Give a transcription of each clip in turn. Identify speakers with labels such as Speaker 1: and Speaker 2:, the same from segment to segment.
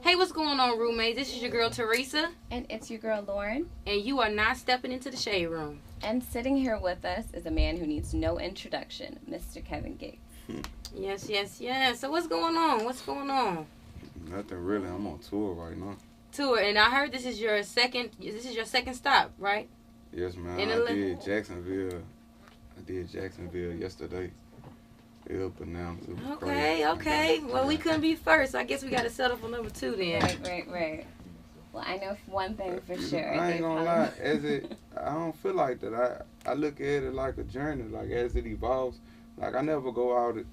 Speaker 1: Hey, what's going on, roommates? This is your girl, Teresa.
Speaker 2: And it's your girl, Lauren.
Speaker 1: And you are not stepping into the shade room.
Speaker 2: And sitting here with us is a man who needs no introduction, Mr. Kevin Gates.
Speaker 1: Yes, yes, yes. So what's going on? What's going on?
Speaker 3: Nothing really. I'm on tour right now.
Speaker 1: Tour, and I heard this is your second stop, right?
Speaker 3: Yes, man.
Speaker 1: In
Speaker 3: I
Speaker 1: Atlanta?
Speaker 3: did Jacksonville yesterday. It was bananas. It was crazy.
Speaker 1: Okay. Well, we couldn't be first. So I guess we got to settle for number 2 then.
Speaker 2: Right. Well, I know one thing for sure.
Speaker 3: I ain't gonna lie. I don't feel like that. I look at it like a journey. Like as it evolves. Like I never go out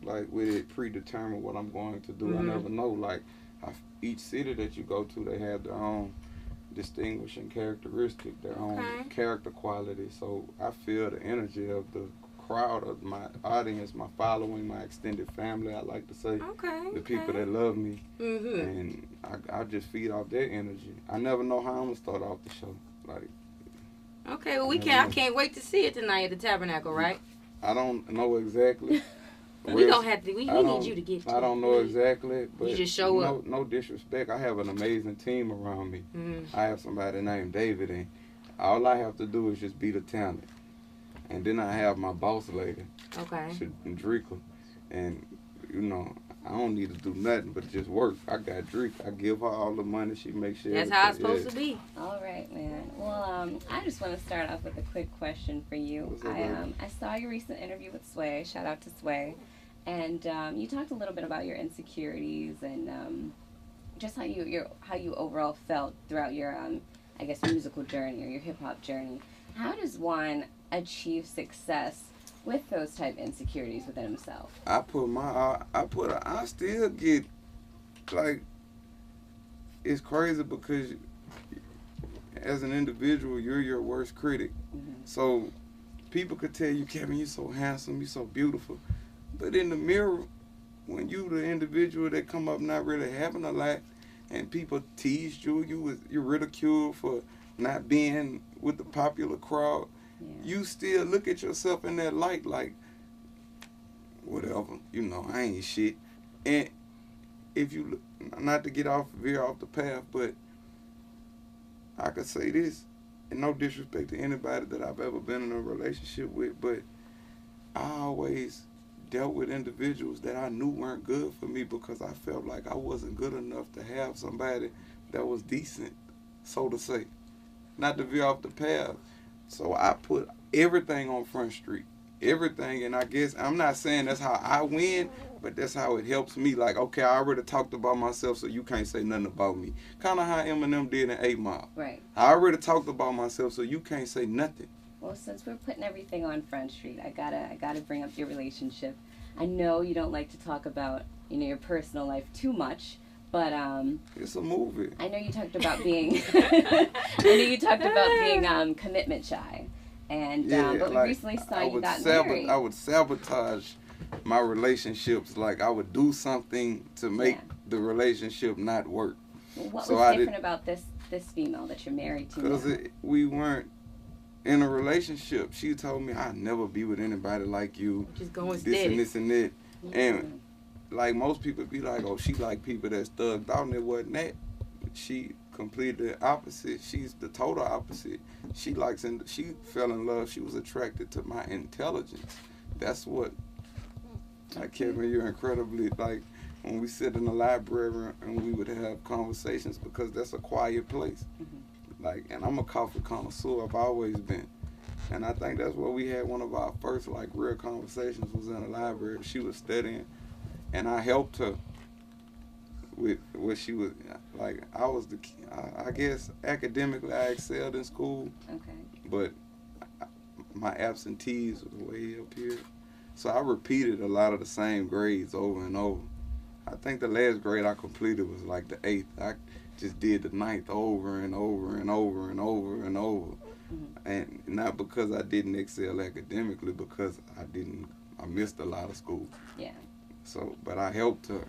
Speaker 3: like with it predetermined what I'm going to do.
Speaker 1: Mm-hmm.
Speaker 3: I never know. Like each city that you go to, they have their own distinguishing characteristic, their own character quality. So I feel the energy of the crowd, of my audience, my following, my extended family, I like to say. The people that love me.
Speaker 1: Mm-hmm.
Speaker 3: And I just feed off their energy. I never know how I'm going to start off the show. Like.
Speaker 1: Okay, well I can't wait to see it tonight at the Tabernacle, right?
Speaker 3: I don't know exactly.
Speaker 1: We don't have to. We need you to get to
Speaker 3: I don't know exactly, but
Speaker 1: you just show up.
Speaker 3: No disrespect. I have an amazing team around me.
Speaker 1: Mm-hmm.
Speaker 3: I have somebody named David, and all I have to do is just be the talent. And then I have my boss lady, Drika, and I don't need to do nothing but just work. I got Drika. I give her all the money. She makes sure.
Speaker 1: That's how it's supposed to be.
Speaker 2: All right, man. Well, I just want to start off with a quick question for you. I saw your recent interview with Sway. Shout out to Sway. And you talked a little bit about your insecurities and just how you overall felt throughout your musical journey or your hip hop journey. How does one achieve success with those type insecurities within himself?
Speaker 3: I still get like, it's crazy because as an individual you're your worst critic.
Speaker 2: Mm-hmm.
Speaker 3: So people could tell you, Kevin, you're so handsome, you're so beautiful. But in the mirror, when you the individual that come up not really having a lot, and people teased you're ridiculed for not being with the popular crowd, you still look at yourself in that light like, whatever, I ain't shit. And if you look, not to veer off the path, but I could say this, and no disrespect to anybody that I've ever been in a relationship with, but I always dealt with individuals that I knew weren't good for me because I felt like I wasn't good enough to have somebody that was decent, so to say. Not to veer off the path. So I put everything on Front Street. Everything, and I guess I'm not saying that's how I win, but that's how it helps me. Like, okay, I already talked about myself, so you can't say nothing about me. Kind of how Eminem did in 8 Mile.
Speaker 2: Right.
Speaker 3: I already talked about myself, so you can't say nothing.
Speaker 2: Well, since we're putting everything on Front Street, I gotta bring up your relationship. I know you don't like to talk about your personal life too much, but
Speaker 3: it's a movie.
Speaker 2: I know you talked about being commitment shy, and but we recently saw you got married.
Speaker 3: I would sabotage my relationships. Like I would do something to make the relationship not work.
Speaker 2: Well, what was different about this female that you're married to?
Speaker 3: Because we weren't in a relationship. She told me I'd never be with anybody like you.
Speaker 1: Just going
Speaker 3: this
Speaker 1: steady.
Speaker 3: And this and that. And like most people be like, oh, she like people that's thugged out, and it wasn't that. She completely the opposite. She's the total opposite. She fell in love. She was attracted to my intelligence. That's what. Like Kevin, you're incredibly like when we sit in the library and we would have conversations because that's a quiet place.
Speaker 2: Mm-hmm.
Speaker 3: Like, and I'm a coffee connoisseur. I've always been. And I think that's where we had one of our first like real conversations was in the library. She was studying, and I helped her with what she was like. I guess academically I excelled in school.
Speaker 2: Okay.
Speaker 3: But my absentees was way up here, so I repeated a lot of the same grades over and over. I think the last grade I completed was like the 8th. I just did the 9th over and over and over and over and over.
Speaker 2: Mm-hmm.
Speaker 3: And not because I didn't excel academically, because I missed a lot of school.
Speaker 2: Yeah.
Speaker 3: So, but I helped her,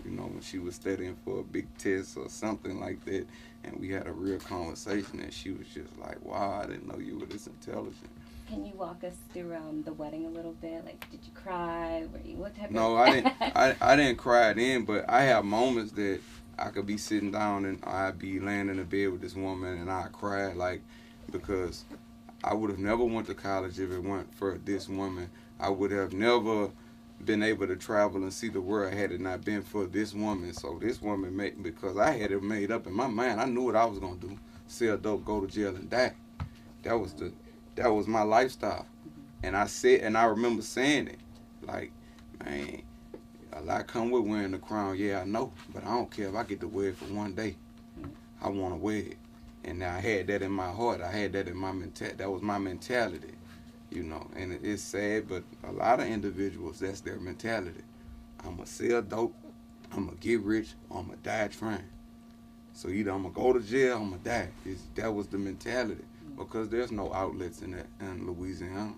Speaker 3: when she was studying for a big test or something like that, and we had a real conversation, and she was just like, wow, I didn't know you were this intelligent.
Speaker 2: Can you walk us through the wedding a little bit? Like, did you cry? What type
Speaker 3: No,
Speaker 2: of...
Speaker 3: I didn't. I didn't cry then, but I have moments that I could be sitting down and I'd be laying in the bed with this woman and I'd cry, like, because I would have never went to college if it weren't for this woman. I would have never been able to travel and see the world had it not been for this woman. So this woman made, because I had it made up in my mind, I knew what I was gonna do: sell dope, go to jail, and die. That was my lifestyle. And I remember saying it, like, man, a lot come with wearing the crown. Yeah, I know, but I don't care if I get to wear it for one day. I want to wear it. And I had that in my heart. I had that in my mentality. That was my mentality, you know. And it's sad, but a lot of individuals, that's their mentality. I'm going to sell dope, I'm going to get rich, or I'm going to die trying. So either I'm going to go to jail, or I'm going to die. That was the mentality. Because there's no outlets in Louisiana.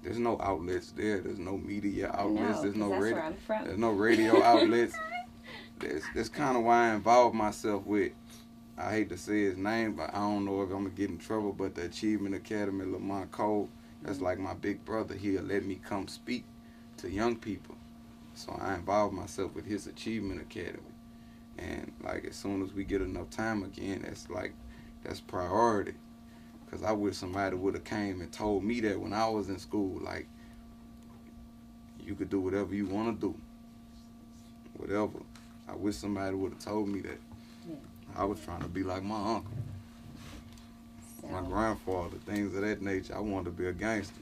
Speaker 3: There's no outlets there. There's no media outlets. There's no radio. Where I'm from. There's no radio outlets. That's kind of why I involved myself with, I hate to say his name, but I don't know if I'm going to get in trouble, but the Achievement Academy, Lamont Cole, that's like my big brother. He'll let me come speak to young people. So I involved myself with his Achievement Academy. And like as soon as we get enough time again, that's priority. Because I wish somebody would have came and told me that when I was in school, like, you could do whatever you want to do. Whatever. I wish somebody would have told me that. Yeah. I was trying to be like my uncle, my grandfather, things of that nature. I wanted to be a gangster.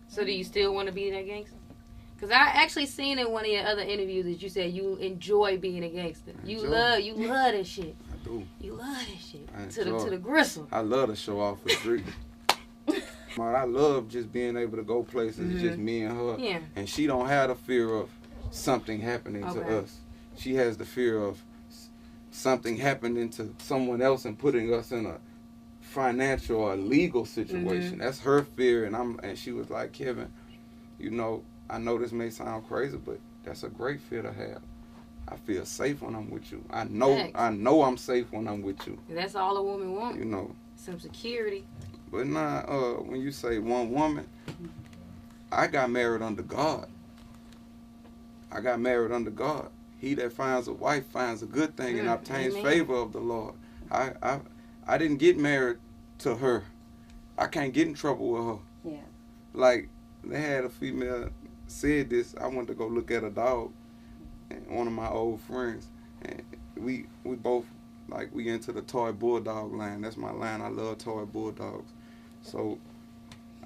Speaker 1: So do you still want to be that gangster? Because I actually seen in one of your other interviews that you said you enjoy being a gangster. You love that shit.
Speaker 3: I do.
Speaker 1: You love that shit. To the gristle.
Speaker 3: I love to show off for the street. I love just being able to go places, just me and her.
Speaker 1: Yeah.
Speaker 3: And she don't have the fear of something happening to us. She has the fear of something happening to someone else and putting us in a financial or legal situation. That's her fear. And she was like, Kevin, you know, I know this may sound crazy, but that's a great fear to have. I feel safe when I'm with you. I know I'm safe when I'm with you.
Speaker 1: And that's all a woman wants.
Speaker 3: You know.
Speaker 1: Some security.
Speaker 3: But when you say one woman, I got married under God. I got married under God. He that finds a wife finds a good thing and obtains favor of the Lord. I didn't get married to her. I can't get in trouble with her.
Speaker 2: Yeah.
Speaker 3: Like, they had a female said this. I went to go look at a dog, and one of my old friends, and we both, like, we into the toy bulldog line. That's my line. I love toy bulldogs. So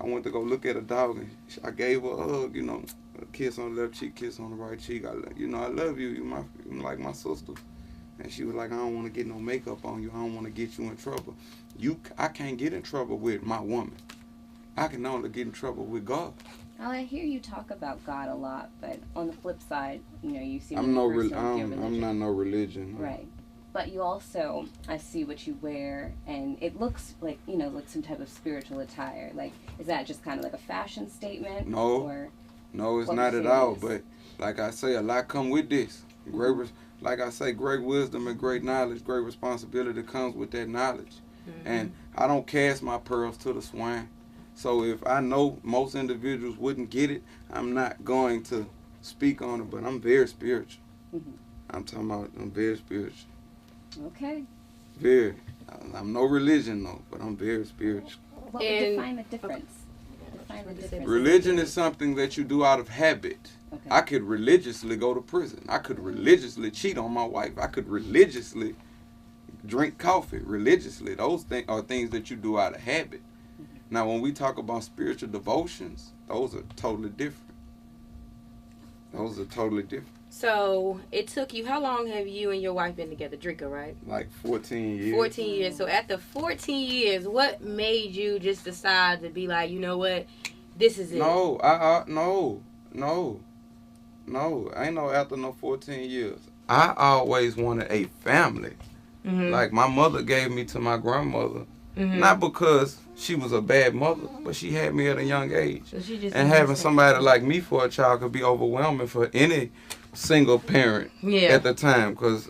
Speaker 3: I went to go look at a dog, and I gave her a hug, you know, a kiss on the left cheek, kiss on the right cheek. I love you. You're like my sister. And she was like, I don't want to get no makeup on you. I don't want to get you in trouble. I can't get in trouble with my woman. I can only get in trouble with God.
Speaker 2: Well, I hear you talk about God a lot, but on the flip side, you know, you seem
Speaker 3: I'm not no religion.
Speaker 2: Right. But you also, I see what you wear, and it looks like, you know, like some type of spiritual attire. Like, is that just kind of like a fashion statement?
Speaker 3: No, it's not at all. But like I say, a lot come with this. Like I say, great wisdom and great knowledge, great responsibility comes with that knowledge. And I don't cast my pearls to the swine. So if I know most individuals wouldn't get it, I'm not going to speak on it, but I'm very spiritual. I'm very spiritual.
Speaker 2: Okay.
Speaker 3: Very. I'm no religion, though, but I'm very spiritual.
Speaker 2: What would define the difference?
Speaker 3: Religion is something that you do out of habit. Okay. I could religiously go to prison. I could religiously cheat on my wife. I could religiously drink coffee. Religiously. Those are things that you do out of habit. Now, when we talk about spiritual devotions, those are totally different.
Speaker 1: So, it took you, how long have you and your wife been together? Drinker, right?
Speaker 3: Like 14 years.
Speaker 1: 14 years. So, after 14 years, what made you just decide to be like, you know what, this is it?
Speaker 3: No. Ain't no after no 14 years. I always wanted a family. Like, my mother gave me to my grandmother. Not because she was a bad mother, but she had me at a young age.
Speaker 1: So
Speaker 3: and having somebody like me for a child could be overwhelming for any single parent at the time. Because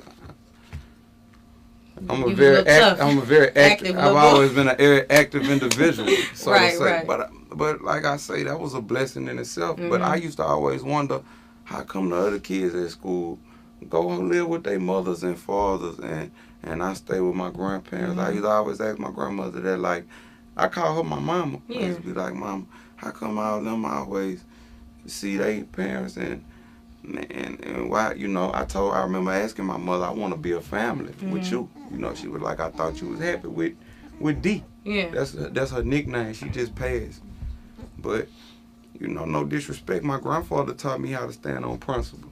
Speaker 3: I'm a very active. I've always been a very active individual, so to say. Right. But like I say, that was a blessing in itself. But I used to always wonder, how come the other kids at school go and live with their mothers and fathers, and I stay with my grandparents. I used to always ask my grandmother that, like, I call her my mama. I used to be like, Mama, how come all of them always see their parents and why, you know, I remember asking my mother, I want to be a family with you. You know, she was like, I thought you was happy with D.
Speaker 1: Yeah.
Speaker 3: That's her nickname. She just passed. But, you know, no disrespect, my grandfather taught me how to stand on principle.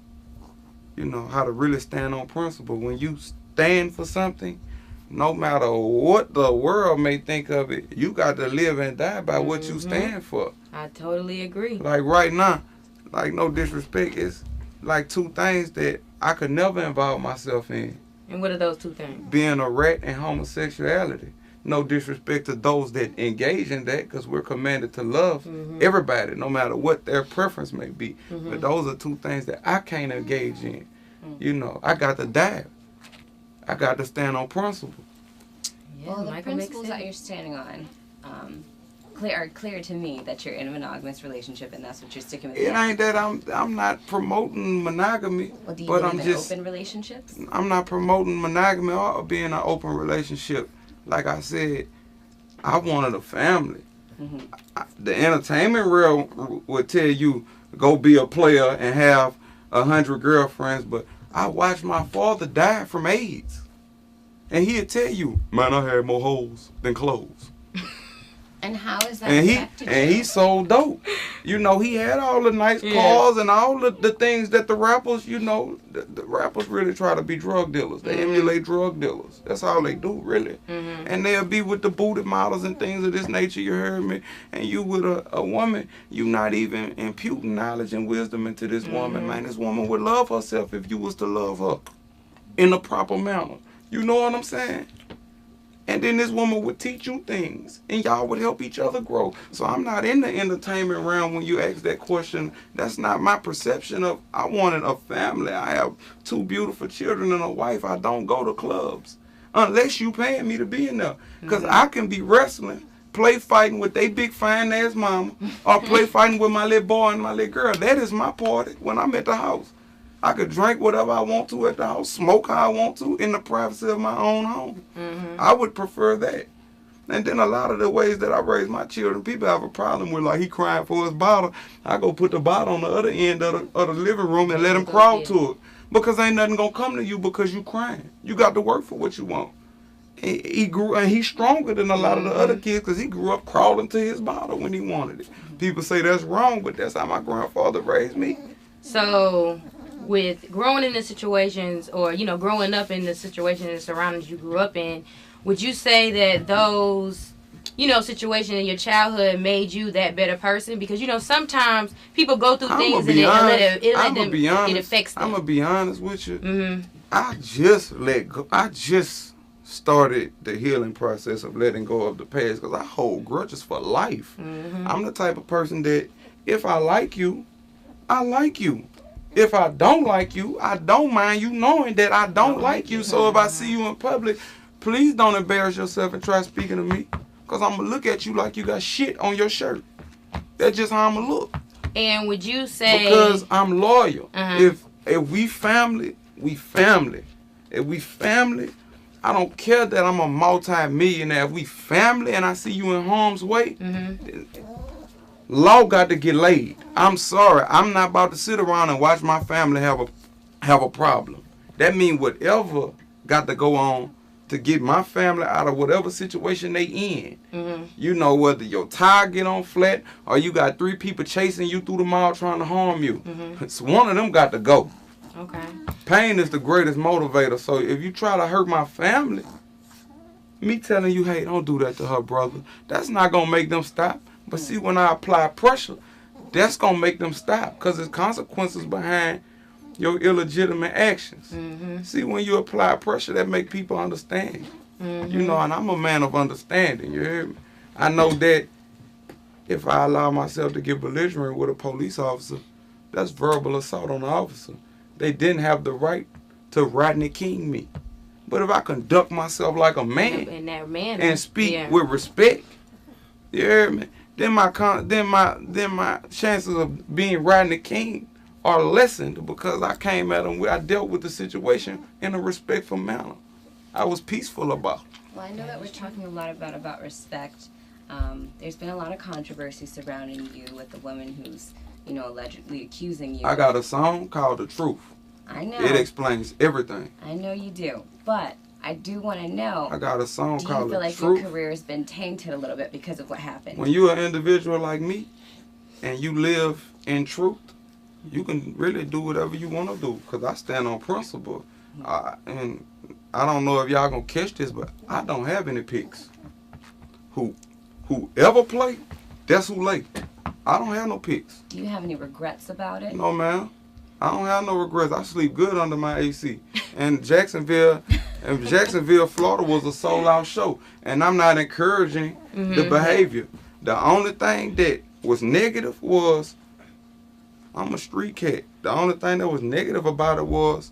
Speaker 3: You know, how to really stand on principle. When you stand for something, no matter what the world may think of it, you got to live and die by what you stand for.
Speaker 1: I totally agree.
Speaker 3: Like right now, like no disrespect, it's like two things that I could never involve myself in.
Speaker 1: And what are those two things?
Speaker 3: Being a rat and homosexuality. No disrespect to those that engage in that, because we're commanded to love everybody, no matter what their preference may be. But those are two things that I can't engage in. You know, I got to die. I got to stand on principle.
Speaker 2: Yeah, well, the principles that you're standing on are clear to me that you're in a monogamous relationship and that's what you're sticking with.
Speaker 3: It ain't that I'm not promoting monogamy,
Speaker 2: well, do you
Speaker 3: but
Speaker 2: believe
Speaker 3: I'm
Speaker 2: in
Speaker 3: just
Speaker 2: open relationships?
Speaker 3: I'm not promoting monogamy or being an open relationship. Like I said, I wanted a family. The entertainment realm would tell you go be a player and have 100 girlfriends, but I watched my father die from AIDS. And he'd tell you, man, I had more holes than clothes.
Speaker 2: And how is that
Speaker 3: and he sold dope. You know, he had all the nice cars and all the things that the rappers, you know, the rappers really try to be drug dealers. They emulate drug dealers. That's all they do, really. And they'll be with the booty models and things of this nature, you heard me. And you with a woman, you not even imputing knowledge and wisdom into this woman, man. This woman would love herself if you was to love her in a proper manner. You know what I'm saying? And then this woman would teach you things, and y'all would help each other grow. So I'm not in the entertainment realm when you ask that question. That's not my perception of, I wanted a family. I have 2 beautiful children and a wife. I don't go to clubs unless you paying me to be in there. Because I can be wrestling, play fighting with they big fine ass mama, or play fighting with my little boy and my little girl. That is my party when I'm at the house. I could drink whatever I want to at the house, smoke how I want to in the privacy of my own home. I would prefer that. And then a lot of the ways that I raise my children, people have a problem with, like, he crying for his bottle. I go put the bottle on the other end of the living room and let him crawl to it. Because ain't nothing going to come to you because you crying. You got to work for what you want. He grew, and he's stronger than a lot of the other kids because he grew up crawling to his bottle when he wanted it. People say that's wrong, but that's how my grandfather raised me.
Speaker 1: So, with growing in the situations, or, you know, growing up in the situations and surroundings you grew up in, would you say that those, you know, situations in your childhood made you that better person? Because, you know, sometimes people go through things and it affects them.
Speaker 3: I'm going to be honest with you. I just let go. I just started the healing process of letting go of the past because I hold grudges for life. I'm the type of person that if I like you, I like you. If I don't like you, I don't mind you knowing that I don't like you. So if I see you in public, please don't embarrass yourself and try speaking to me. Because I'm going to look at you like you got shit on your shirt. That's just how I'm going to look.
Speaker 1: And would you say...
Speaker 3: Because I'm loyal. If we family, we family. If we family, I don't care that I'm a multi-millionaire. If we family and I see you in harm's way... Law got to get laid. I'm sorry. I'm not about to sit around and watch my family have a problem. That means whatever got to go on to get my family out of whatever situation they in. You know, whether your tire get on flat or you got 3 people chasing you through the mall trying to harm you. It's one of them got to go.
Speaker 1: Okay.
Speaker 3: Pain is the greatest motivator. So if you try to hurt my family, me telling you, hey, don't do that to her, brother, that's not going to make them stop. But see, when I apply pressure, that's going to make them stop because there's consequences behind your illegitimate actions. See, when you apply pressure, that make people understand. You know, and I'm a man of understanding, you hear me? I know that if I allow myself to get belligerent with a police officer, that's verbal assault on the officer. They didn't have the right to Rodney King me. But if I conduct myself like a man and speak with respect, you hear me? Then my chances of being Rodney King are lessened because I came at them. I dealt with the situation in a respectful manner. I was peaceful about it.
Speaker 2: Well, I know that we're talking a lot about respect. There's been a lot of controversy surrounding you with the woman who's, allegedly accusing you.
Speaker 3: I got a song called The Truth.
Speaker 2: I know.
Speaker 3: It explains everything.
Speaker 2: I know you do. But I do want to know.
Speaker 3: I got a song called The Truth.
Speaker 2: Do you feel like your career has been tainted a little bit because of what happened?
Speaker 3: When you're an individual like me and you live in truth, you can really do whatever you want to do because I stand on principle. And I don't know if y'all going to catch this, but I don't have any picks. Whoever play, that's who lay. I don't have no picks.
Speaker 2: Do you have any regrets about it?
Speaker 3: No, ma'am. I don't have no regrets. I sleep good under my AC. And Jacksonville, Florida was a sold-out show. And I'm not encouraging the behavior. The only thing that was negative was, I'm a street cat. The only thing that was negative about it was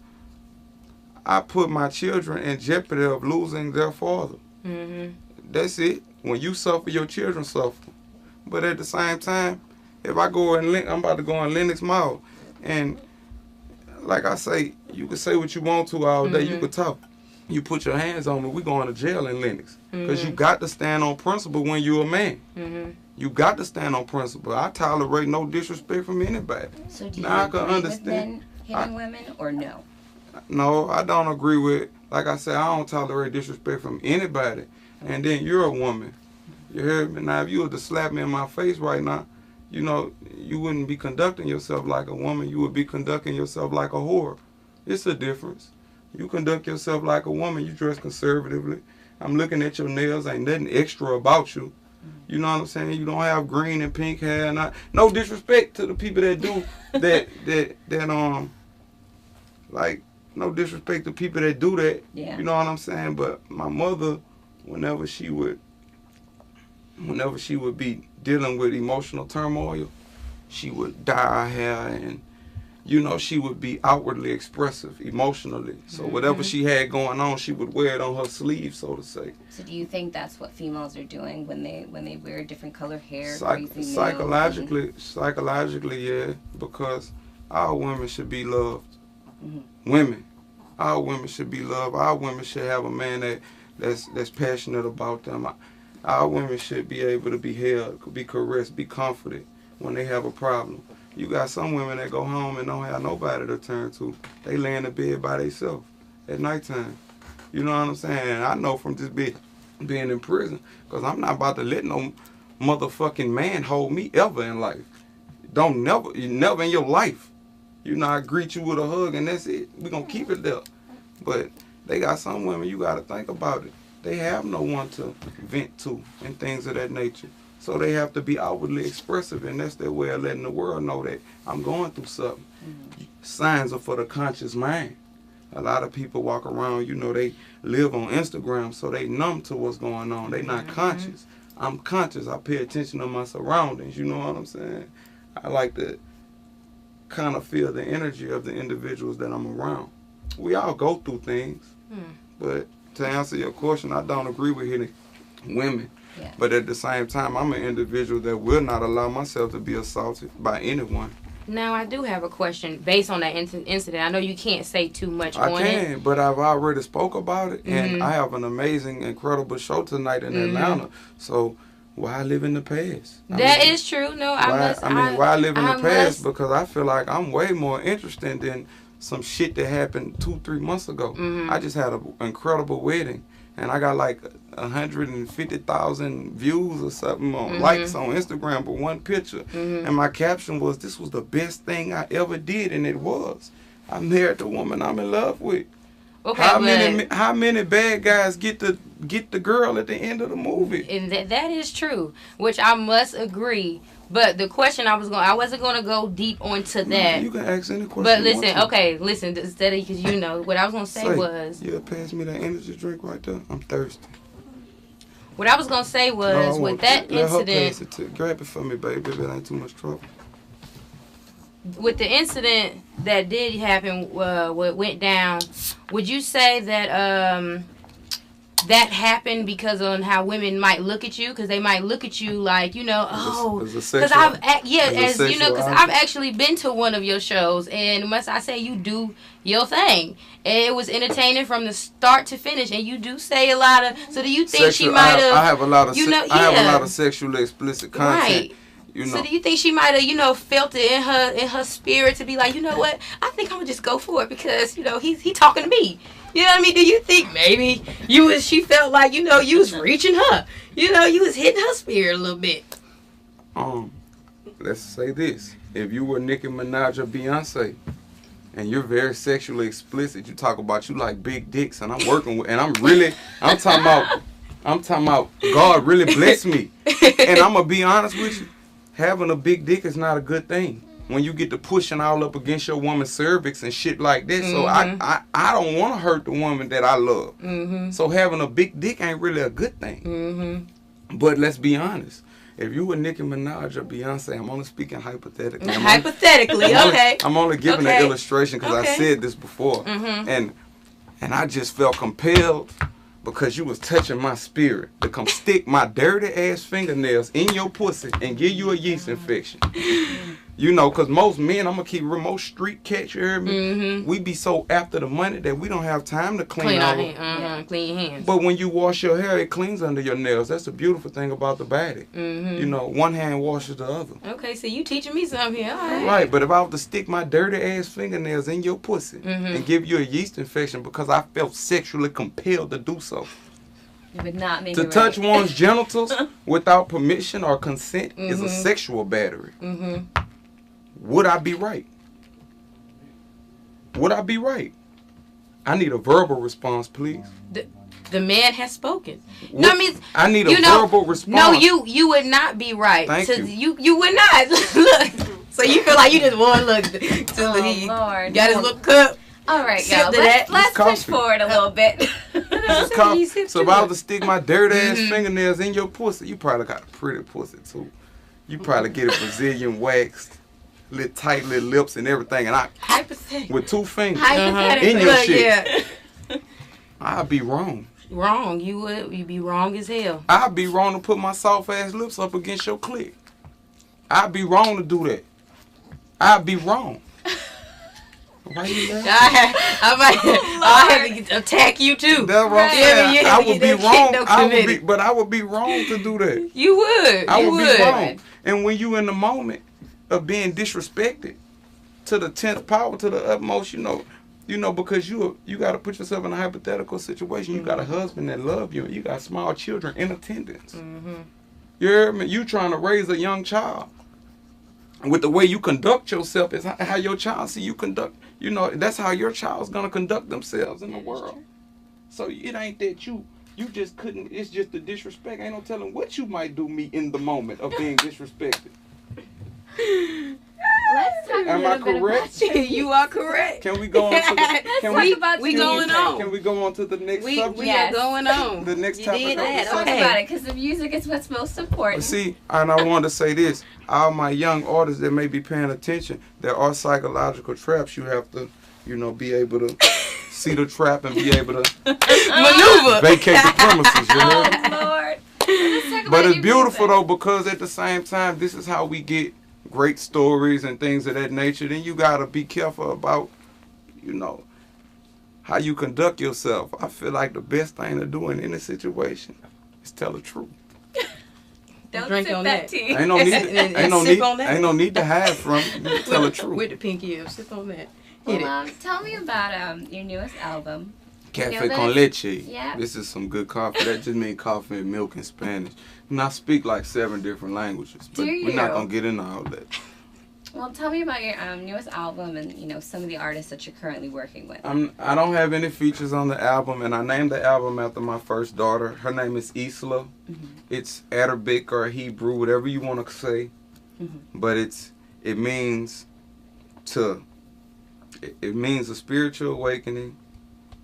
Speaker 3: I put my children in jeopardy of losing their father. That's it. When you suffer, your children suffer. But at the same time, if I go I'm about to go in Lenox Mall, and like I say, you can say what you want to all day. You can talk. You put your hands on me, we going to jail in Lenox. Because you got to stand on principle when you're a man. You got to stand on principle. I tolerate no disrespect from anybody.
Speaker 2: So do you
Speaker 3: now
Speaker 2: agree
Speaker 3: I can understand.
Speaker 2: with men hitting women or no?
Speaker 3: No, I don't agree with. Like I said, I don't tolerate disrespect from anybody. And then you're a woman. You heard me? Now, if you were to slap me in my face right now, you wouldn't be conducting yourself like a woman. You would be conducting yourself like a whore. It's a difference. You conduct yourself like a woman. You dress conservatively. I'm looking at your nails. Ain't nothing extra about you. You know what I'm saying? You don't have green and pink hair. No disrespect to the people that do like, no disrespect to people that do that.
Speaker 2: Yeah.
Speaker 3: You know what I'm saying? But my mother, whenever she would be dealing with emotional turmoil, she would dye her hair and, she would be outwardly expressive emotionally. So whatever she had going on, she would wear it on her sleeve, so to say.
Speaker 2: So do you think that's what females are doing when they wear different color hair?
Speaker 3: Psychologically, yeah, because our women should be loved. Our women should be loved. Our women should have a man that's passionate about them. Our women should be able to be held, be caressed, be comforted when they have a problem. You got some women that go home and don't have nobody to turn to. They lay in the bed by themselves at nighttime. You know what I'm saying? And I know from just being in prison, because I'm not about to let no motherfucking man hold me ever in life. Never in your life. I greet you with a hug and that's it. We're going to keep it there. But they got some women, you got to think about it. They have no one to vent to and things of that nature. So they have to be outwardly expressive, and that's their way of letting the world know that I'm going through something. Signs are for the conscious mind. A lot of people walk around, they live on Instagram, so they numb to what's going on. They not conscious. I'm conscious. I pay attention to my surroundings. You know what I'm saying? I like to kind of feel the energy of the individuals that I'm around. We all go through things, but to answer your question, I don't agree with hitting women.
Speaker 2: Yeah.
Speaker 3: But at the same time, I'm an individual that will not allow myself to be assaulted by anyone.
Speaker 1: Now, I do have a question based on that incident. I know you can't say too much on it.
Speaker 3: I can, but I've already spoke about it, and I have an amazing, incredible show tonight in Atlanta. So why live in the past?
Speaker 1: That is true. No,
Speaker 3: why live in the past? Because I feel like I'm way more interested than some shit that happened 2-3 months ago. I just had an incredible wedding, and I got like 150,000 views or something on likes on Instagram for one picture. And my caption was, "This was the best thing I ever did," and it was. I married the woman I'm in love with.
Speaker 1: Okay,
Speaker 3: how many bad guys get the girl at the end of the movie?
Speaker 1: And that is true, which I must agree. But the question I wasn't gonna go deep onto that.
Speaker 3: You can ask any question.
Speaker 1: But listen, instead of, because what I was gonna say was.
Speaker 3: Yeah, pass me that energy drink right there. I'm thirsty.
Speaker 1: What I was gonna say was with that incident.
Speaker 3: Grab it for me, baby. It ain't too much trouble.
Speaker 1: With the incident that did happen, what went down, would you say that that happen because on how women might look at you, because they might look at you like, you know, because I've actually been to one of your shows, and must I say, you do your thing. It was entertaining from the start to finish, and you do say a lot of. So do you think she might have?
Speaker 3: I have a lot of. I have a lot of sexually explicit content.
Speaker 1: Right. You know. So do you think she might have, you know, felt it in her spirit to be like, you know what? I think I'm gonna just go for it because, you know, he talking to me. You know what I mean? Do you think maybe she felt like, you know, you was reaching her? You know, you was hitting her spirit a little bit.
Speaker 3: Let's say this: if you were Nicki Minaj or Beyonce, and you're very sexually explicit, you talk about you like big dicks, and I'm working with, and I'm talking about God really blessed me, and I'm gonna be honest with you. Having a big dick is not a good thing when you get to pushing all up against your woman's cervix and shit like that. So I don't want to hurt the woman that I love. So having a big dick ain't really a good thing. But let's be honest. If you were Nicki Minaj or Beyonce, I'm only speaking hypothetically. I'm only giving an illustration because I said this before. And I just felt compelled because you was touching my spirit to come stick my dirty ass fingernails in your pussy and give you a yeast infection. You know, because most men, I'm going to keep remote street cats, you hear me? We be so after the money that we don't have time to clean our
Speaker 1: clean your hands.
Speaker 3: But when you wash your hair, it cleans under your nails. That's the beautiful thing about the body. You know, one hand washes the other.
Speaker 1: Okay, so you teaching me something here. All right.
Speaker 3: Right, but if I was to stick my dirty ass fingernails in your pussy and give you a yeast infection because I felt sexually compelled to do so.
Speaker 2: You would not make
Speaker 3: to touch one's genitals without permission or consent is a sexual battery. Would I be right? Would I be right? I need a verbal response, please.
Speaker 1: The man has spoken. No, I mean,
Speaker 3: I need a verbal response.
Speaker 1: No, you would not be right.
Speaker 3: Thank you.
Speaker 1: You would not. Look. So you feel like you just want to look till he
Speaker 2: Lord.
Speaker 1: got his little cup.
Speaker 2: All right, y'all. Let's push forward a little bit.
Speaker 3: So if I was to stick my dirty ass fingernails in your pussy, you probably got a pretty pussy too. You probably get a Brazilian waxed, tight little lips and everything, and with 2 fingers in your shit. I'd be wrong.
Speaker 1: Wrong. You'd be wrong as hell.
Speaker 3: I'd be wrong to put my soft ass lips up against your clit. I'd be wrong to do that. I'd be wrong. Why you laughing?
Speaker 1: I have to attack you too.
Speaker 3: That's what I'm saying. I would be wrong. But I would be wrong to do that.
Speaker 1: You would.
Speaker 3: I would be wrong. And when you in the moment of being disrespected to the 10th power, to the utmost, you know, because you got to put yourself in a hypothetical situation. You got a husband that love you, and you got small children in attendance. You hear me? You trying to raise a young child. With the way you conduct yourself is how your child see you conduct. You know, that's how your child's gonna conduct themselves in the world. So it ain't that you just couldn't. It's just the disrespect. Ain't no telling what you might do me in the moment of being disrespected.
Speaker 2: Let's talk
Speaker 3: Am I correct?
Speaker 1: You are correct.
Speaker 3: Can we go on to the?
Speaker 1: We going on.
Speaker 3: Can we go on to the next subject?
Speaker 1: We are going on.
Speaker 3: The next topic.
Speaker 2: Let's talk about it because the music is what's most important.
Speaker 3: See, and I wanted to say this: all my young artists that may be paying attention, there are psychological traps. You have to, be able to see the trap and be able to
Speaker 1: maneuver,
Speaker 3: vacate the premises. You know?
Speaker 2: Oh Lord!
Speaker 3: But it's beautiful though, because at the same time, this is how we get great stories and things of that nature. Then you gotta be careful about, how you conduct yourself. I feel like the best thing to do in any situation is tell the truth.
Speaker 2: Don't
Speaker 1: drink
Speaker 2: sip
Speaker 1: on
Speaker 2: that
Speaker 1: that
Speaker 2: tea.
Speaker 3: Ain't no need to hide from it. Tell the truth.
Speaker 1: With the pinky up, sip on that.
Speaker 2: Well, tell me about your newest album.
Speaker 3: Cafe con leche.
Speaker 2: Yeah.
Speaker 3: This is some good coffee. That just means coffee and milk in Spanish. And I speak like 7 different languages, but we're not gonna get into all that.
Speaker 2: Well, tell me about your newest album and some of the artists that you're currently working with.
Speaker 3: I don't have any features on the album, and I named the album after my first daughter. Her name is Isla. It's Arabic or Hebrew, whatever you want to say, but it means a spiritual awakening.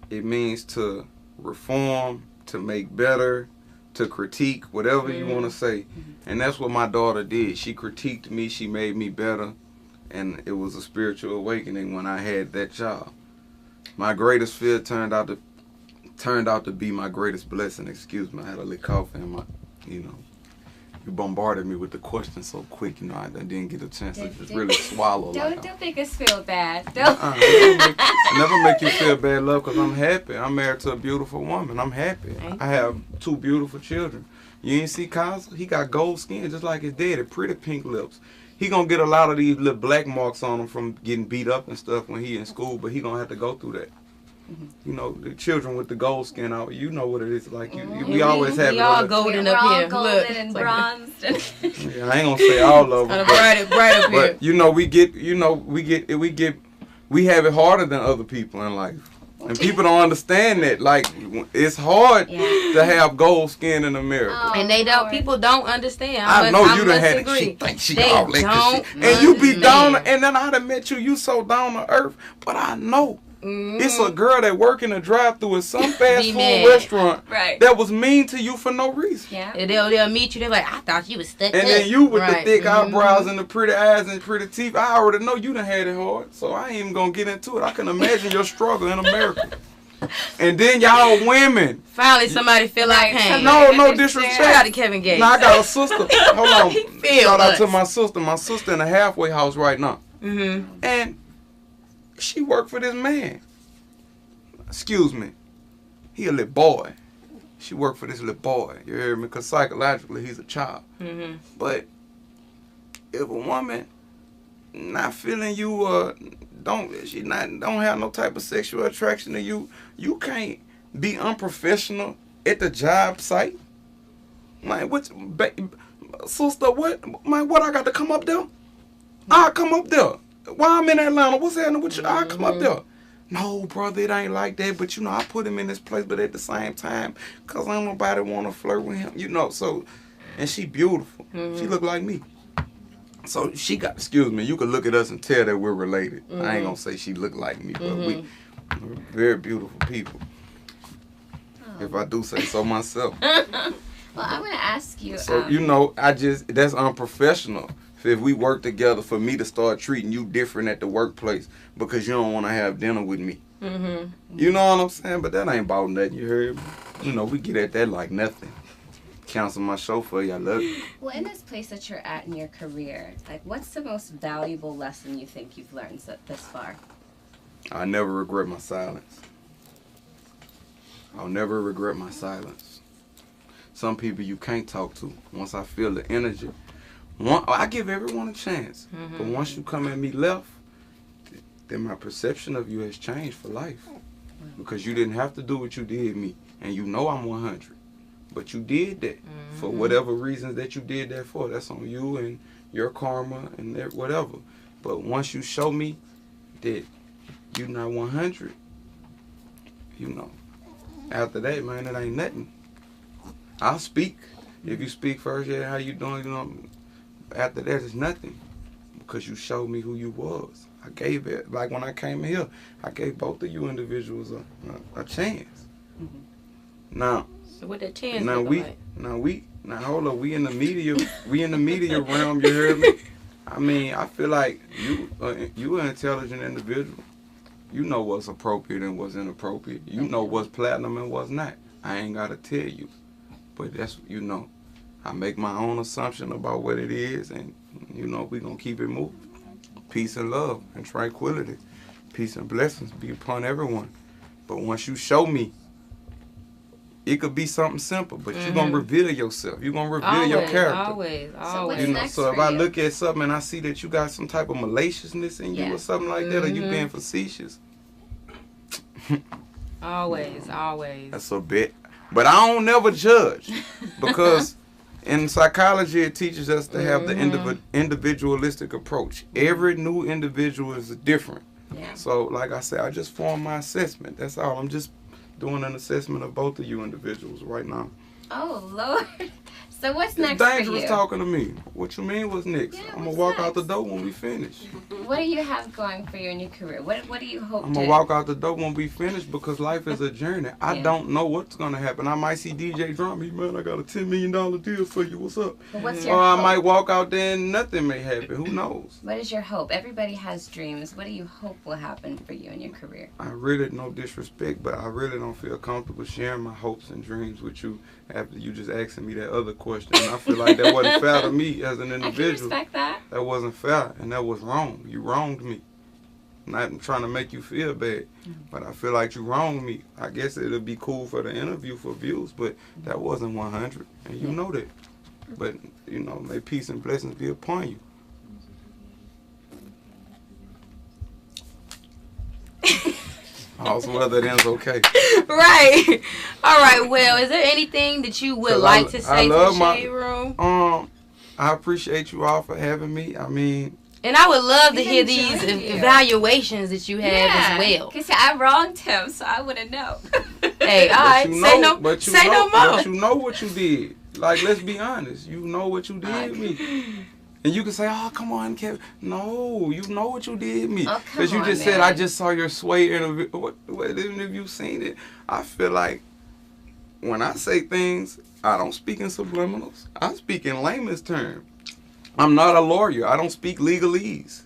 Speaker 3: It means to reform, to make better, to critique, whatever you want to say. And that's what my daughter did. She critiqued me. She made me better. And it was a spiritual awakening when I had that child. My greatest fear turned out turned out to be my greatest blessing. Excuse me, I had a little cough in my, you know. You bombarded me with the question so quick, you know, I didn't get a chance to just really swallow.
Speaker 2: Don't make us feel bad. Don't.
Speaker 3: Never make you feel bad, love, because I'm happy. I'm married to a beautiful woman. I'm happy. I have 2 beautiful children. You ain't see Kyle? He got gold skin just like his daddy, pretty pink lips. He gonna get a lot of these little black marks on him from getting beat up and stuff when he in school, but he gonna have to go through that. You know, the children with the gold skin out, you know what it is like. We always have it.
Speaker 1: All golden up here.
Speaker 2: We're all golden and bronzed.
Speaker 3: Yeah, I ain't gonna say all of them.
Speaker 1: Bright up here.
Speaker 3: But you know, we have it harder than other people in life. And people don't understand that. Like, it's hard to have gold skin in America.
Speaker 1: And people don't understand.
Speaker 3: I know you done had it. She thinks she all that shit. And you be down, and then I'd have met you, you so down to earth. But I know. It's a girl that work in a drive-thru at some fast food restaurant that was mean to you for no reason.
Speaker 1: Yeah. And they'll meet you. They're like, I thought you was stuck.
Speaker 3: And then you with the thick eyebrows and the pretty eyes and pretty teeth. I already know you done had it hard, so I ain't even gonna get into it. I can imagine your struggle in America. And then y'all women.
Speaker 1: Finally, somebody feel like pain.
Speaker 3: No disrespect.
Speaker 1: Shout out to Kevin Gates.
Speaker 3: Now I got a sister. Hold on. Shout out to my sister. My sister in a halfway house right now. And she worked for this man. Excuse me. He a little boy. She worked for this little boy. You hear me? Because psychologically he's a child. But if a woman not feeling you, don't have no type of sexual attraction to you, you can't be unprofessional at the job site. Like, sister, what I got to come up there? I'll come up there. Why I'm in Atlanta? What's happening with you? I'll come up there. No, brother, it ain't like that. But, you know, I put him in this place, but at the same time, because ain't nobody want to flirt with him, you know. So, and she beautiful. She look like me. So she got, excuse me, you could look at us and tell that we're related. I ain't going to say she look like me, but we're very beautiful people. If I do say so myself.
Speaker 2: Well, I'm going to ask you.
Speaker 3: So, you know, that's unprofessional. If we work together for me to start treating you different at the workplace because you don't want to have dinner with me. You know what I'm saying? But that ain't about nothing, you heard me? You know, we get at that like nothing. Cancel my show for you, I love you.
Speaker 2: Well, in this place that you're at in your career, like, what's the most valuable lesson you think you've learned thus far?
Speaker 3: I never regret my silence. I'll never regret my silence. Some people you can't talk to. Once I feel the energy, I give everyone a chance. But once you come at me left, then my perception of you has changed for life. Because you didn't have to do what you did me. And you know I'm 100. But you did that for whatever reasons that you did that for. That's on you and your karma and whatever. But once you show me that you're not 100, you know, after that, man, it ain't nothing. I'll speak. If you speak first, how you doing, you know, after that, it's nothing. Because you showed me who you was. I gave it, like when I came here, I gave both of you individuals a chance. Now,
Speaker 1: so what that chance
Speaker 3: now hold up, we in the media realm, you heard me? I mean, I feel like you an intelligent individual. You know what's appropriate and what's inappropriate. You know what's platinum and what's not. I ain't gotta tell you. But that's, you know, I make my own assumption about what it is, and, you know, we gonna keep it moving. Peace and love and tranquility. Peace and blessings be upon everyone. But once you show me, it could be something simple, but you're going to reveal yourself. You're going to reveal your character.
Speaker 1: Always.
Speaker 2: So what's next
Speaker 3: so if
Speaker 2: for
Speaker 3: I
Speaker 2: you?
Speaker 3: look at something and I see that you got some type of maliciousness in you or something like that, or you being facetious.
Speaker 1: Always.
Speaker 3: That's a bit. But I don't never judge because in psychology it teaches us to have the individualistic approach. Every new individual is different.
Speaker 2: Yeah.
Speaker 3: So like I said, I just formed my assessment. That's all. I'm just doing an assessment of both of you individuals right now.
Speaker 2: Oh, Lord. So what's next
Speaker 3: It's
Speaker 2: for
Speaker 3: dangerous
Speaker 2: you?
Speaker 3: talking to me. What you mean what's next?
Speaker 2: Yeah,
Speaker 3: I'm going
Speaker 2: what's
Speaker 3: to walk out the
Speaker 2: next?
Speaker 3: door when we finish.
Speaker 2: what do you have going for you in your career? What do you hope
Speaker 3: I'm
Speaker 2: to...
Speaker 3: going to walk out the door when we finish because life is a journey. I
Speaker 2: Yeah.
Speaker 3: don't know what's going to happen. I might see DJ Drum. He, man, I got a $10 million deal for you. What's up?
Speaker 2: But what's your
Speaker 3: Or I
Speaker 2: hope?
Speaker 3: might walk out there and nothing may happen. Who knows?
Speaker 2: What is your hope? Everybody has dreams. What do you hope will happen for you in your career?
Speaker 3: I really, no disrespect, but I really don't feel comfortable sharing my hopes and dreams with you after you just asking me that other question. And I feel like that wasn't fair to me as an
Speaker 2: I can
Speaker 3: individual.
Speaker 2: respect that.
Speaker 3: That wasn't fair, and that was wrong. You wronged me. Not trying to make you feel bad, but I feel like you wronged me. I guess it'll be cool for the interview for views, but that wasn't 100, and you know that. But, you know, may peace and blessings be upon you. Also, whether it ends okay.
Speaker 1: Right. All right. Well, is there anything that you would
Speaker 3: 'Cause
Speaker 1: like
Speaker 3: I
Speaker 1: to say to
Speaker 3: love
Speaker 1: the
Speaker 3: my-
Speaker 1: Shade Room?
Speaker 3: I appreciate you all for having me. I mean,
Speaker 1: And I would love to
Speaker 2: We
Speaker 1: hear
Speaker 2: enjoyed
Speaker 1: these
Speaker 2: you.
Speaker 1: evaluations that you have as well.
Speaker 2: Because I wronged him, so I wouldn't know.
Speaker 1: Hey, all
Speaker 3: but
Speaker 1: right.
Speaker 3: you
Speaker 1: Say
Speaker 3: know-
Speaker 1: no.
Speaker 3: but you
Speaker 1: Say
Speaker 3: know,
Speaker 1: no more.
Speaker 3: But you know what you did. Like, let's be honest. You know what you did me. And you can say, oh, come on, Kevin. No, you know what you did me.
Speaker 2: Oh, come
Speaker 3: Because you
Speaker 2: on,
Speaker 3: just said,
Speaker 2: man.
Speaker 3: I just saw your Sway interview. What have you seen it? I feel like when I say things, I don't speak in subliminals. I speak in layman's terms. I'm not a lawyer. I don't speak legalese.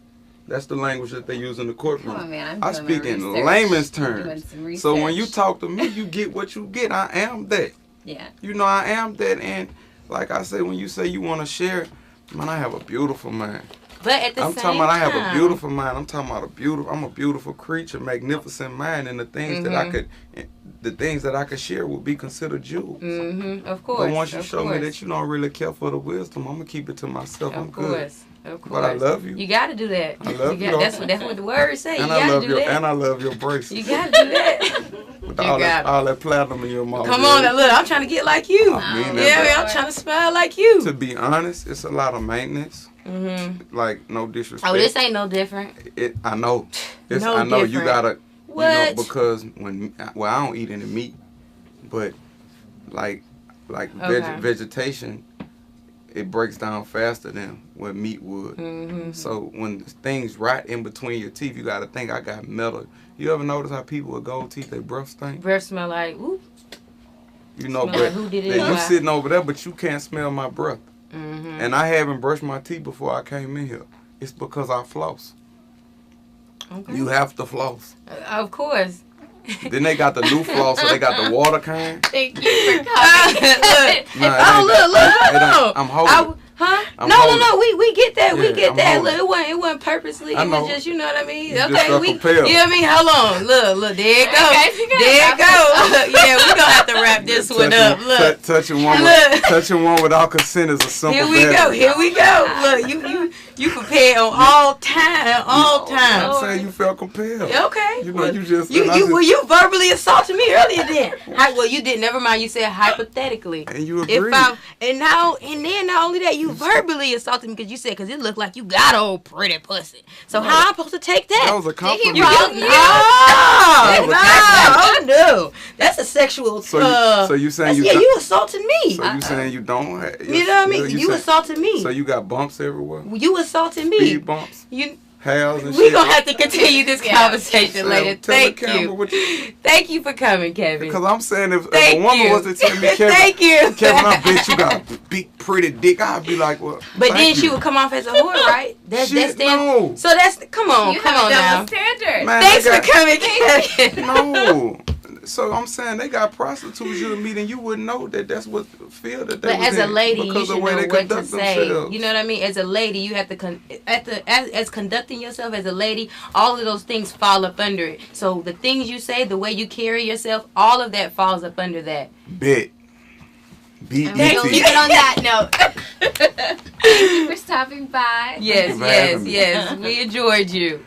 Speaker 3: That's the language that they use in the courtroom.
Speaker 2: Come on, man.
Speaker 3: I
Speaker 2: I'm doing
Speaker 3: speak
Speaker 2: my
Speaker 3: in
Speaker 2: research.
Speaker 3: layman's
Speaker 2: I'm doing
Speaker 3: terms.
Speaker 2: some
Speaker 3: So when you
Speaker 2: research.
Speaker 3: talk to me, you get what you get. I am that.
Speaker 2: Yeah.
Speaker 3: You know, I am that. And like I say, when you say you want to share, man, I have a beautiful mind.
Speaker 1: But at the
Speaker 3: I'm
Speaker 1: same
Speaker 3: talking about I have a
Speaker 1: time-
Speaker 3: beautiful mind. I'm talking about I'm a beautiful creature, magnificent mind, and the things that I could share would be considered jewels.
Speaker 1: Of course.
Speaker 3: But once you
Speaker 1: of
Speaker 3: show
Speaker 1: course.
Speaker 3: me that you don't really care for the wisdom, I'm gonna keep it to myself. I'm
Speaker 1: Of
Speaker 3: good.
Speaker 1: course. Of course.
Speaker 3: But I love you.
Speaker 1: You got to do that.
Speaker 3: I love you.
Speaker 1: That's what the words say.
Speaker 3: And
Speaker 1: You
Speaker 3: I
Speaker 1: got
Speaker 3: love
Speaker 1: to do
Speaker 3: your
Speaker 1: that.
Speaker 3: and I love your braces.
Speaker 1: You got to do that.
Speaker 3: With
Speaker 1: You
Speaker 3: all
Speaker 1: got
Speaker 3: that, all that platinum in your mouth.
Speaker 1: Come on,
Speaker 3: yeah.
Speaker 1: now, look. I'm trying to get like you.
Speaker 3: I mean
Speaker 1: Yeah,
Speaker 3: that,
Speaker 1: man, I'm trying to smile like you.
Speaker 3: To be honest, it's a lot of maintenance. Like, no disrespect.
Speaker 1: Oh, this ain't no different.
Speaker 3: I know.
Speaker 1: No
Speaker 3: I know you
Speaker 1: different.
Speaker 3: gotta.
Speaker 1: What?
Speaker 3: You know, because I don't eat any meat, but like
Speaker 1: Okay.
Speaker 3: vegetation, it breaks down faster than what meat would. So when things rot in between your teeth, you gotta think I got metal. You ever notice how people with gold teeth, their breath stink?
Speaker 1: Breath smell like, ooh.
Speaker 3: You know,
Speaker 1: Smell
Speaker 3: but
Speaker 1: like who did it
Speaker 3: that
Speaker 1: and
Speaker 3: you
Speaker 1: why.
Speaker 3: sitting over there, but you can't smell my breath. And I haven't brushed my teeth before I came in here. It's because I floss.
Speaker 1: Okay.
Speaker 3: You have to floss.
Speaker 1: Of course.
Speaker 3: Then they got the new floss, so they got the water kind.
Speaker 2: Thank you for coming.
Speaker 1: Look.
Speaker 3: No, it
Speaker 1: Oh,
Speaker 3: ain't
Speaker 1: look,
Speaker 3: that. It ain't.
Speaker 1: look.
Speaker 3: I'm holding.
Speaker 1: Huh?
Speaker 3: I'm
Speaker 1: No,
Speaker 3: holding.
Speaker 1: no, we get that. We
Speaker 3: Yeah,
Speaker 1: get
Speaker 3: I'm
Speaker 1: that.
Speaker 3: holding.
Speaker 1: Look, it wasn't purposely.
Speaker 3: I
Speaker 1: It was
Speaker 3: know.
Speaker 1: just, you know what I mean?
Speaker 3: You just
Speaker 1: Okay,
Speaker 3: felt
Speaker 1: we.
Speaker 3: compelled.
Speaker 1: You know what I mean? Hold on. Look, there it go.
Speaker 2: Guys, you gotta
Speaker 1: There it
Speaker 2: wrap
Speaker 1: go. Yeah, we gonna have to wrap this one up. Look.
Speaker 3: Touching one,
Speaker 1: Look.
Speaker 3: touching one without consent is a simple
Speaker 1: Here we go.
Speaker 3: battery.
Speaker 1: Here we go. Look, you prepared on all time. All time.
Speaker 3: I'm saying you felt compelled.
Speaker 1: Okay.
Speaker 3: You know, you just.
Speaker 1: You
Speaker 3: and I just-
Speaker 1: well, you verbally assaulted me earlier then. Well, you did. Never mind. You said hypothetically.
Speaker 3: And you
Speaker 1: If
Speaker 3: agreed.
Speaker 1: and then not only that, you verbally assaulted me because you said because it looked like you got old pretty pussy. So how I'm supposed to take that?
Speaker 3: That was a compliment.
Speaker 1: You
Speaker 2: wrong
Speaker 1: get,
Speaker 2: you.
Speaker 1: no, that's a sexual.
Speaker 3: So you saying you?
Speaker 1: yeah,
Speaker 3: don't-
Speaker 1: you assaulted me.
Speaker 3: So you saying you don't?
Speaker 1: You know what I mean? You
Speaker 3: say-
Speaker 1: assaulted me.
Speaker 3: So you got bumps everywhere?
Speaker 1: You assaulted me.
Speaker 3: Speed bumps,
Speaker 1: You.
Speaker 3: hairs and
Speaker 1: We
Speaker 3: shit.
Speaker 1: gonna have to continue this conversation
Speaker 3: Tell
Speaker 1: later.
Speaker 3: the
Speaker 1: Thank
Speaker 3: camera
Speaker 1: you.
Speaker 3: what
Speaker 1: Thank you for coming, Kevin.
Speaker 3: Because I'm saying if
Speaker 1: Thank
Speaker 3: a woman
Speaker 1: you.
Speaker 3: was to tell me, Kevin,
Speaker 1: Thank you.
Speaker 3: Kevin, I bet you got a big, pretty dick, I'd be like, well,
Speaker 1: But
Speaker 3: thank
Speaker 1: then
Speaker 3: you.
Speaker 1: she would come off as a whore, right? That's
Speaker 3: Shit,
Speaker 1: then.
Speaker 3: no.
Speaker 1: So that's come on,
Speaker 2: You
Speaker 1: come
Speaker 2: have
Speaker 1: on
Speaker 2: a
Speaker 1: now.
Speaker 2: double standard.
Speaker 3: Man,
Speaker 1: Thanks
Speaker 3: they
Speaker 1: for coming, Kevin.
Speaker 3: No. So I'm saying they got prostitutes you'll meet and you wouldn't know that that's what field that they
Speaker 1: But
Speaker 3: was
Speaker 1: as a
Speaker 3: in
Speaker 1: lady, you
Speaker 3: because of
Speaker 1: should
Speaker 3: the way
Speaker 1: know
Speaker 3: they
Speaker 1: what to
Speaker 3: conduct
Speaker 1: say.
Speaker 3: themselves.
Speaker 1: You know what I mean? As a lady, you have to as conducting yourself as a lady. All of those things fall up under it. So the things you say, the way you carry yourself, all of that falls up under that.
Speaker 3: Bet.
Speaker 2: And we'll leave
Speaker 3: B-E-T.
Speaker 2: it on that note. Thank you for stopping by.
Speaker 1: Yes,
Speaker 3: for having me.
Speaker 1: yes. We enjoyed you.